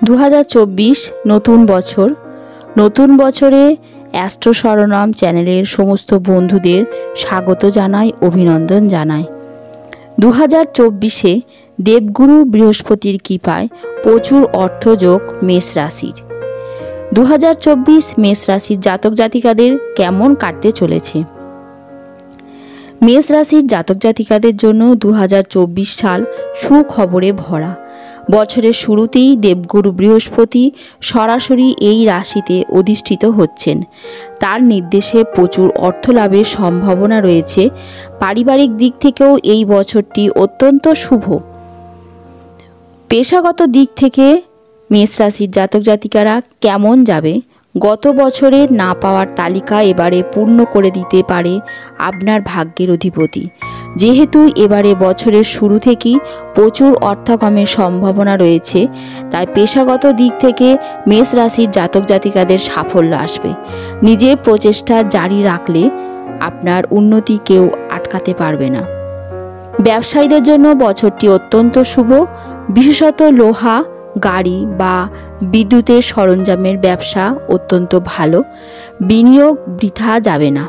2024 নতুন বছর। নতুন বছরে অ্যাস্ট্রো শরণম চ্যানেলের সমস্ত বন্ধুদের স্বাগত জানাই, অভিনন্দন জানাই। 2024-এ দেবগুরু বৃহস্পতির কৃপায় প্রচুর অর্থযোগ মেষ রাশির। 2024 মেষ রাশির জাতক জাতিকাদের কেমন কাটতে চলেছে? মেষ রাশির জাতক জাতিকাদের জন্য 2024 সাল সুখবরে ভরা। বছরের শুরুতেই দেবগুরু বৃহস্পতি সরাসরি এই রাশিতে অধিষ্ঠিত হচ্ছেন। তার নির্দেশে প্রচুর অর্থ লাভের সম্ভাবনা রয়েছে। পারিবারিক দিক থেকেও এই বছরটি অত্যন্ত শুভ। পেশাগত দিক থেকে মেষ রাশির জাতক জাতিকারা কেমন যাবে? গত বছরের না পাওয়ার তালিকা এবারে পূর্ণ করে দিতে পারে আপনার ভাগ্যের অধিপতি। যেহেতু এবারে বছরের শুরু থেকেই প্রচুর অর্থাগমের সম্ভাবনা রয়েছে, তাই পেশাগত দিক থেকে মেষ রাশির জাতক জাতিকাদের সাফল্য আসবে। নিজের প্রচেষ্টা জারি রাখলে আপনার উন্নতি কেউ আটকাতে পারবে না। ব্যবসায়ীদের জন্য বছরটি অত্যন্ত শুভ। বিশেষত লোহা, গাড়ি বা বিদ্যুতের সরঞ্জামের ব্যবসা অত্যন্ত ভালো। বিনিয়োগ বৃথা যাবে না।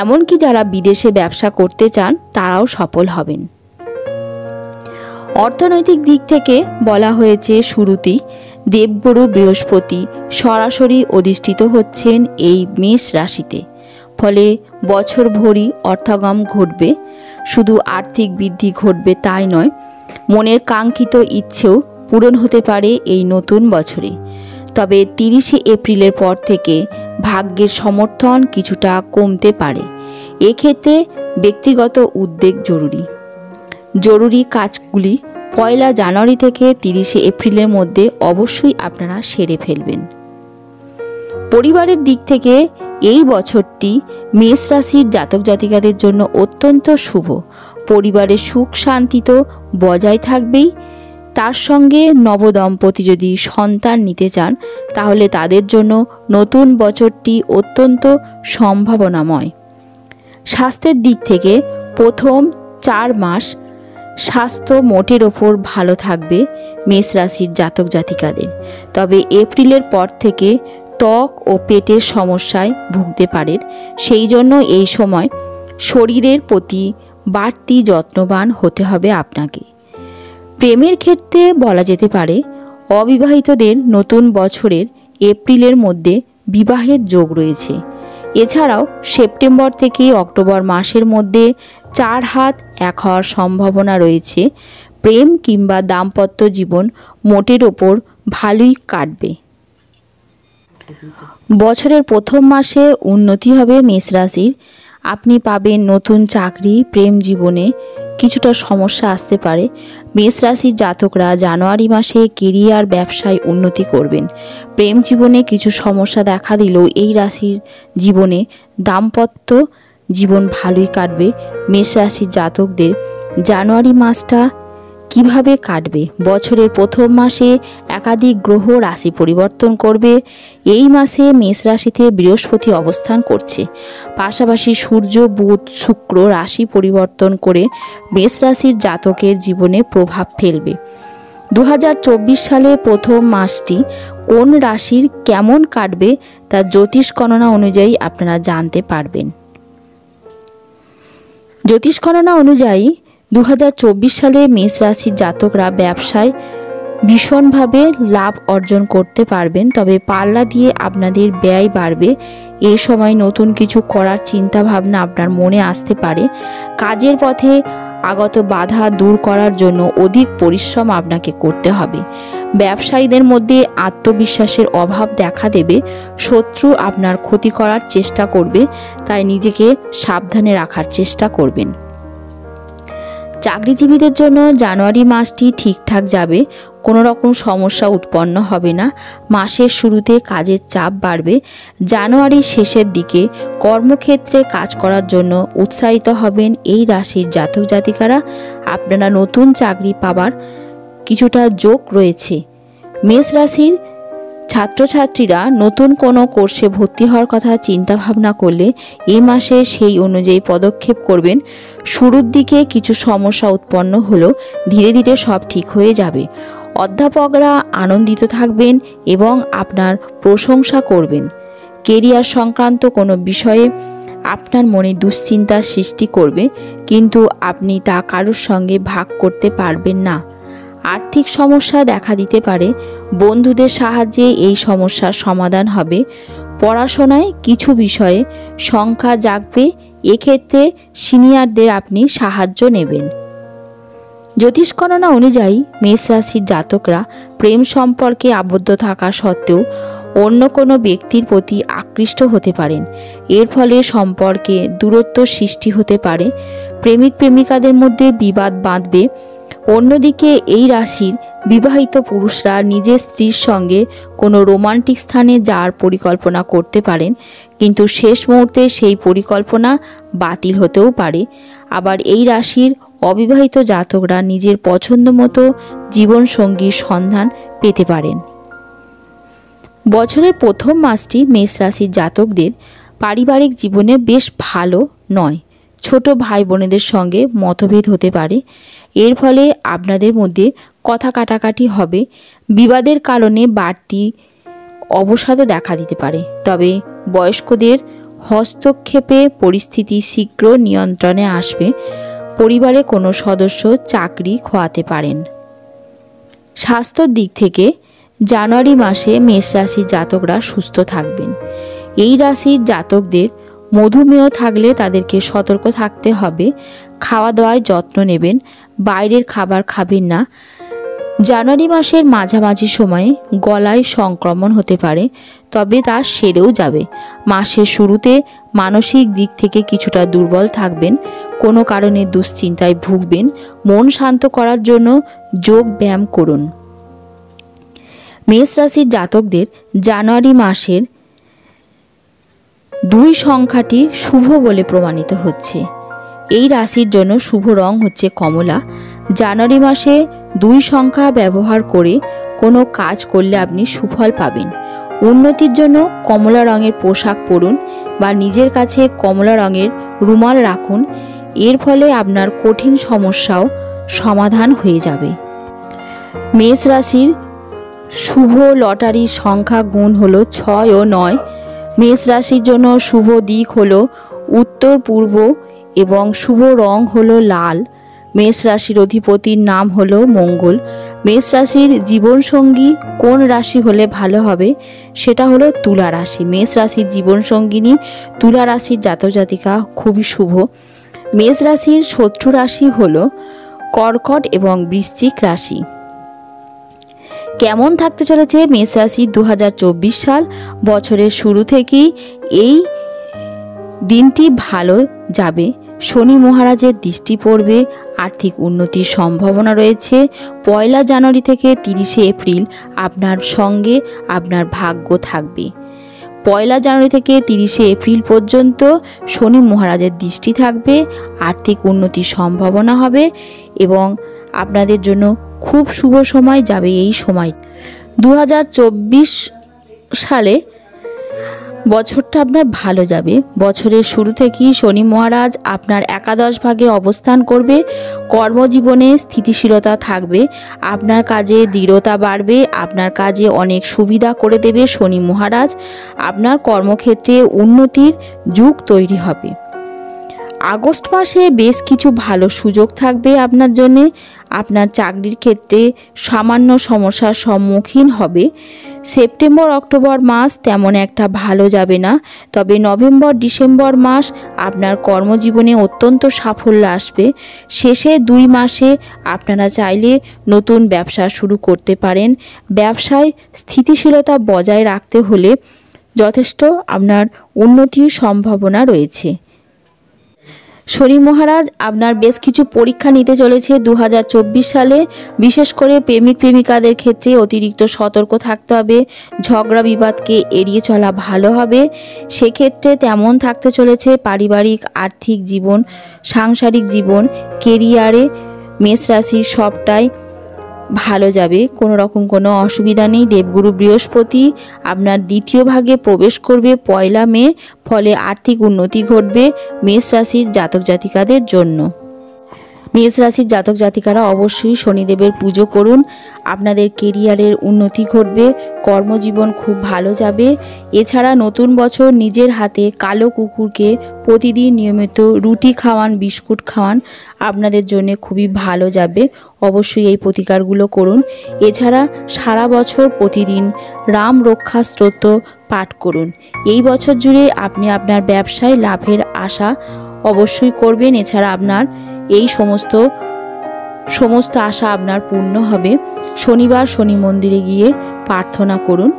এমনকি যারা বিদেশে ব্যবসা করতে চান তারাও সফল হবেন। অর্থনৈতিক দিক থেকে বলা হয়েছে শুরুতেই দেবগুরু বৃহস্পতি সরাসরি অধিষ্ঠিত হচ্ছেন এই মেষ রাশিতে। ফলে বছর ভরি অর্থাগম ঘটবে। শুধু আর্থিক বৃদ্ধি ঘটবে তাই নয়, মনের কাঙ্ক্ষিত ইচ্ছেও পূরণ হতে পারে এই নতুন বছরে। তবে 30 এপ্রিলের পর থেকে ভাগ্যের সমর্থন কিছুটা কমতে পারে। এক্ষেত্রে ব্যক্তিগত উদ্যোগ জরুরি কাজগুলি 1 জানুয়ারি থেকে 30 এপ্রিলের মধ্যে অবশ্যই আপনারা সেরে ফেলবেন। পরিবারের দিক থেকে এই বছরটি মেষ রাশির জাতক জাতিকাদের জন্য অত্যন্ত শুভ। পরিবারের সুখ শান্তি তো বজায় থাকবেই, তার সঙ্গে নবদম্পতি যদি সন্তান নিতে চান তাহলে তাদের জন্য নতুন বছরটি অত্যন্ত সম্ভাবনাময়। স্বাস্থ্যের দিক থেকে প্রথম 4 মাস স্বাস্থ্য মোটের ওপর ভালো থাকবে মেষ রাশির জাতক জাতিকাদের। তবে এপ্রিলের পর থেকে ত্বক ও পেটের সমস্যায় ভুগতে পারেন। সেই জন্য এই সময় শরীরের প্রতি বাড়তি যত্নবান হতে হবে আপনাকে। প্রেমের ক্ষেত্রে বলা যেতে পারে অবিবাহিতদের নতুন বছরের এপ্রিলের মধ্যে বিবাহের যোগ রয়েছে। এছাড়াও সেপ্টেম্বর থেকে অক্টোবর মাসের মধ্যে 4 হাত 1 হওয়ার সম্ভাবনা রয়েছে। প্রেম কিংবা দাম্পত্য জীবন মোটের ওপর ভালোই কাটবে। বছরের প্রথম মাসে উন্নতি হবে মেষ রাশির। আপনি পাবেন নতুন চাকরি। প্রেম জীবনে কিছুটা সমস্যা আসতে পারে। মেষ রাশির জাতকরা জানুয়ারি মাসে কেরিয়ার ব্যবসায় উন্নতি করবেন। প্রেম জীবনে কিছু সমস্যা দেখা দিলেও এই রাশির জীবনে দাম্পত্য জীবন ভালোই কাটবে। মেষ রাশির জাতকদের জানুয়ারি মাসটা কিভাবে কাটবে? বছরের প্রথম মাসে একাধিক গ্রহ রাশি পরিবর্তন করবে। এই মাসে মেষ রাশিতে বৃহস্পতি অবস্থান করছে। পাশাপাশি সূর্য, বুধ, শুক্র রাশি পরিবর্তন করে মেষ রাশির জাতকের জীবনে প্রভাব ফেলবে। 2024 সালের প্রথম মাসটি কোন রাশির কেমন কাটবে তা জ্যোতিষ গণনা অনুযায়ী আপনারা জানতে পারবেন। জ্যোতিষ গণনা অনুযায়ী 2024 সালে মেষ রাশির জাতকরা ব্যবসায় ভীষণভাবে লাভ অর্জন করতে পারবেন। তবে পাল্লা দিয়ে আপনাদের ব্যয় বাড়বে। এই সময় নতুন কিছু করার চিন্তা ভাবনা আপনার মনে আসতে পারে। কাজের পথে আগত বাধা দূর করার জন্য অধিক পরিশ্রম আপনাকে করতে হবে। ব্যবসায়ীদের মধ্যে আত্মবিশ্বাসের অভাব দেখা দেবে। শত্রু আপনার ক্ষতি করার চেষ্টা করবে, তাই নিজেকে সাবধানে রাখার চেষ্টা করবেন। চাকরিজীবীদের জন্য জানুয়ারি মাসটি ঠিকঠাক যাবে। কোনো রকম সমস্যা উৎপন্ন হবে না। মাসের শুরুতে কাজের চাপ বাড়বে। জানুয়ারির শেষের দিকে কর্মক্ষেত্রে কাজ করার জন্য উৎসাহিত হবেন এই রাশির জাতক জাতিকারা। আপনারা নতুন চাকরি পাবার কিছুটা যোগ রয়েছে। মেষ রাশির ছাত্রছাত্রীরা নতুন কোনো কোর্সে ভর্তি হওয়ার কথা চিন্তা ভাবনা করলে এই মাসে সেই অনুযায়ী পদক্ষেপ করবেন। শুরুর দিকে কিছু সমস্যা উৎপন্ন হলেও ধীরে ধীরে সব ঠিক হয়ে যাবে। অধ্যাপকরা আনন্দিত থাকবেন এবং আপনার প্রশংসা করবেন। কেরিয়ার সংক্রান্ত কোনো বিষয়ে আপনার মনে দুশ্চিন্তার সৃষ্টি করবে, কিন্তু আপনি তা কারোর সঙ্গে ভাগ করতে পারবেন না। আর্থিক সমস্যা দেখা দিতে পারে, বন্ধুদের সাহায্যে এই সমস্যার সমাধান হবে। পড়াশোনায় কিছু বিষয়ে শঙ্কা জাগবে, এক্ষেত্রে সিনিয়রদের আপনি সাহায্য নেবেন। জ্যোতিষ গণনা অনুযায়ী মেষ রাশির জাতকরা প্রেম সম্পর্কে আবদ্ধ থাকা সত্ত্বেও অন্য কোনো ব্যক্তির প্রতি আকৃষ্ট হতে পারেন। এর ফলে সম্পর্কে দূরত্ব সৃষ্টি হতে পারে, প্রেমিক প্রেমিকাদের মধ্যে বিবাদ বাঁধবে। অন্যদিকে এই রাশির বিবাহিত পুরুষরা নিজের স্ত্রীর সঙ্গে কোনো রোমান্টিক স্থানে যাওয়ার পরিকল্পনা করতে পারেন, কিন্তু শেষ মুহূর্তে সেই পরিকল্পনা বাতিল হতেও পারে। আবার এই রাশির অবিবাহিত জাতকরা নিজের পছন্দ মতো জীবনসঙ্গীর সন্ধান পেতে পারেন। বছরের প্রথম মাসটি মেষ রাশির জাতকদের পারিবারিক জীবনে বেশ ভালো নয়। ছোট ভাই বোনেদের সঙ্গে মতভেদ হতে পারে, এর ফলে আপনাদের মধ্যে কথা কাটাকাটি হবে। বিবাদের কারণে বাড়তি অবসাদও দেখা দিতে পারে, তবে বয়স্কদের হস্তক্ষেপে পরিস্থিতি শীঘ্র নিয়ন্ত্রণে আসবে। পরিবারে কোনো সদস্য চাকরি খোয়াতে পারেন। স্বাস্থ্যর দিক থেকে জানুয়ারি মাসে মেষ রাশির জাতকরা সুস্থ থাকবেন। এই রাশির জাতকদের মধুমেহ থাকলে তাদেরকে সতর্ক থাকতে হবে। খাওয়া দাওয়ায় যত্ন নেবেন, বাইরের খাবার খাবেন না। জানুয়ারি মাসের মাঝামাঝি সময়ে গলায় সংক্রমণ হতে পারে, তবে তা সেরেও যাবে। মাসের শুরুতে মানসিক দিক থেকে কিছুটা দুর্বল থাকবেন, কোনো কারণে দুশ্চিন্তায় ভুগবেন। মন শান্ত করার জন্য যোগ ব্যায়াম করুন। মেষ রাশির জাতকদের জানুয়ারি মাসের 2 সংখ্যাটি শুভ বলে প্রমাণিত হচ্ছে। এই রাশির জন্য শুভ রং হচ্ছে কমলা। জানুয়ারি মাসে 2 সংখ্যা ব্যবহার করে কোনো কাজ করলে আপনি সুফল পাবেন। উন্নতির জন্য কমলা রঙের পোশাক পরুন বা নিজের কাছে কমলা রঙের রুমাল রাখুন, এর ফলে আপনার কঠিন সমস্যাও সমাধান হয়ে যাবে। মেষ রাশির শুভ লটারির সংখ্যা গুণ হলো 6 ও 9। মেষ রাশির জন্য শুভ দিক হলো উত্তর পূর্ব এবং শুভ রং হলো লাল। মেষ রাশির অধিপতির নাম হলো মঙ্গল। মেষ রাশির জীবনসঙ্গী কোন রাশি হলে ভালো হবে, সেটা হলো তুলা রাশি। মেষ রাশির জীবনসঙ্গিনী তুলা রাশির জাতক জাতিকা খুবই শুভ। মেষ রাশির শত্রু রাশি হলো কর্কট এবং বৃশ্চিক রাশি। কেমন থাকতে চলেছে মেষ রাশি 2024 সাল? বছরের শুরু থেকেই এই দিনটি ভালো যাবে। শনি মহারাজের দৃষ্টি পড়বে, আর্থিক উন্নতির সম্ভাবনা রয়েছে। 1 জানুয়ারি থেকে 30 এপ্রিল আপনার সঙ্গে আপনার ভাগ্য থাকবে। 1 জানুয়ারি থেকে 30 এপ্রিল পর্যন্ত শনি মহারাজের দৃষ্টি থাকবে, আর্থিক উন্নতির সম্ভাবনা হবে এবং আপনাদের জন্য খুব শুভ সময় যাবে এই সময়। 2024 সালে বছরটা আপনার ভালো যাবে। বছরের শুরু থেকেই শনি মহারাজ আপনার একাদশ ভাগে অবস্থান করবে। কর্মজীবনে স্থিতিশীলতা থাকবে, আপনার কাজে দৃঢ়তা বাড়বে, আপনার কাজে অনেক সুবিধা করে দেবে শনি মহারাজ। আপনার কর্মক্ষেত্রে উন্নতির যুগ তৈরি হবে। আগস্ট মাসে বেশ কিছু ভালো সুযোগ থাকবে আপনার জন্যে। আপনার চাকরির ক্ষেত্রে সামান্য সমস্যার সম্মুখীন হবে। সেপ্টেম্বর অক্টোবর মাস তেমন একটা ভালো যাবে না, তবে নভেম্বর ডিসেম্বর মাস আপনার কর্মজীবনে অত্যন্ত সাফল্য আসবে। শেষে 2 মাসে আপনারা চাইলে নতুন ব্যবসা শুরু করতে পারেন। ব্যবসায় স্থিতিশীলতা বজায় রাখতে হলে যথেষ্ট আপনার উন্নতির সম্ভাবনা রয়েছে। শনি মহারাজ আপনার বেশ কিছু পরীক্ষা নিতে চলেছে 2024 সালে। বিশেষ করে প্রেমিক প্রেমিকাদের ক্ষেত্রে অতিরিক্ত সতর্ক থাকতে হবে। ঝগড়া বিবাদকে এড়িয়ে চলা ভালো হবে। সেক্ষেত্রে তেমন থাকতে চলেছে পারিবারিক, আর্থিক জীবন, সাংসারিক জীবন, কেরিয়ারে মেষ রাশির সবটাই ভালো যাবে। কোনো রকম কোনো অসুবিধা নেই। দেবগুরু বৃহস্পতি আপনার 2য় ভাগে প্রবেশ করবে 1 মে, ফলে আর্থিক উন্নতি ঘটবে মেষ রাশির জাতক জাতিকাদের জন্য। মেষ রাশির জাতক জাতিকারা অবশ্যই শনিদেবের পুজো করুন। আপনাদের কেরিয়ারের উন্নতি ঘটবে, কর্মজীবন খুব ভালো যাবে। এছাড়া নতুন বছর নিজের হাতে কালো কুকুরকে প্রতিদিন নিয়মিত রুটি খাওয়ান, বিস্কুট খাওয়ান, আপনাদের জন্য খুবই ভালো যাবে। অবশ্যই এই প্রতিকারগুলো করুন। এছাড়া সারা বছর প্রতিদিন রাম রক্ষা স্তোত্র পাঠ করুন। এই বছর জুড়ে আপনি আপনার ব্যবসায় লাভের আশা অবশ্যই করবেন। এছাড়া আপনার এই সমস্ত আশা আপনার পূর্ণ হবে। শনিবার শনি মন্দিরে গিয়ে প্রার্থনা করুন।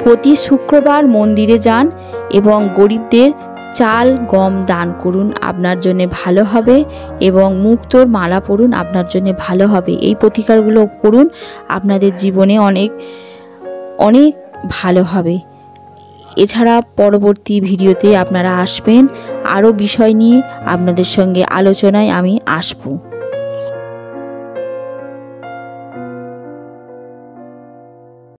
প্রতি শুক্রবার মন্দিরে যান এবং গরিবদের চাল গম দান করুন, আপনার জন্য ভালো হবে। এবং মুক্তোর মালা পরুন, আপনার জন্য ভালো হবে। এই প্রতিকারগুলো করুন, আপনাদের জীবনে অনেক অনেক ভালো হবে। এছাড়া পরবর্তী ভিডিওতে আপনারা আসবেন, আরও বিষয় নিয়ে আপনাদের সঙ্গে আলোচনায় আমি আসব।